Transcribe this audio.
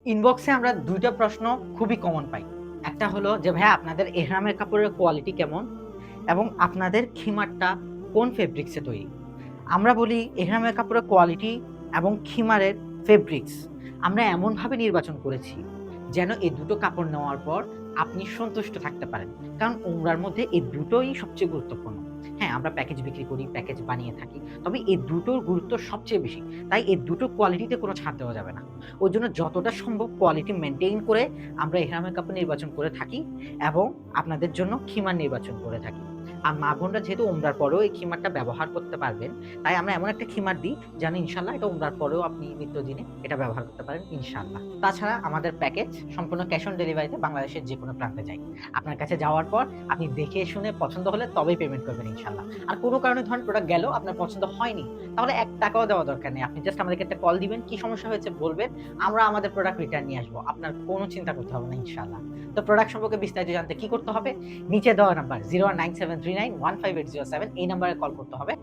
ইনবক্সে আমরা ২ টা প্রশ্ন খুবই কমন পাই। একটা হলো যে, "ভাইয়া আপনাদের এহরামের কাপড়ের কোয়ালিটি কেমন? এবং আপনাদের খিমারটা কোন ফেব্রিক্স এ তৈরি?" আমরা বলি এহরামের কাপড়ের কোয়ালিটি এবং খিমারের ফেব্রিক্স আমরা এমনভাবে নির্বাচন করেছি, যেন এই দুটো কাপড় নেওয়ার পর আপনি সন্তুষ্ট থাকতে পারেন। কারণ উমরার মধ্যে এই দুটোই সবচেয়ে গুরুত্বপূর্ণ। হ্যাঁ, আমরা প্যাকেজ বিক্রি করি, প্যাকেজ বানিয়ে থাকি। তবে এই দুটোর গুরুত্ব সবচেয়ে বেশি। তাই এই দুটো কোয়ালিটিতে কোনো ছাড় দেওয়া যাবে না। ওইজন্য যতটা সম্ভব কোয়ালিটি মেইনটেইন করে আমরা এহরামের কাপড় নির্বাচন করে থাকি এবং আপনাদের জন্য খিমার নির্বাচন করে থাকি। আর মা-বোনরা যেহেতু উমরার পরেও এই খিমারটা ব্যবহার করতে পারবেন, তাই আমরা এমন একটা খিমার দিই যেন ইনশাআল্লাহ এটা উমরার পরেও আপনি নিত্যদিনে এটা ব্যবহার করতে পারেন ইনশাআল্লাহ। তাছাড়া আমাদের প্যাকেজ সম্পূর্ণ ক্যাশ অন ডেলিভারিতে বাংলাদেশের যেকোনো প্রান্তে যায়। আপনার কাছে যাওয়ার পর আপনি দেখে শুনে পছন্দ হলে তবেই পেমেন্ট করবেন ইনশাআল্লাহ। আর কোনো কারণে ধরেন প্রোডাক্ট গেল আপনার পছন্দ হয়নি, তাহলে ৳১ দেওয়া দরকার নেই। আপনি জাস্ট আমাদেরকে একটা কল দিবেন, কি সমস্যা হয়েছে বলবেন। আমরা আমাদের প্রোডাক্ট রিটার্ন নিয়ে আসবো। আপনার কোনো চিন্তা করতে হবে না ইনশাআল্লাহ। তো প্রোডাক্ট সম্পর্কে বিস্তারিত জানতে কি করতে হবে? নিচে দেওয়া নাম্বার 0197391580 এই নাম্বারে কল করতে হবে।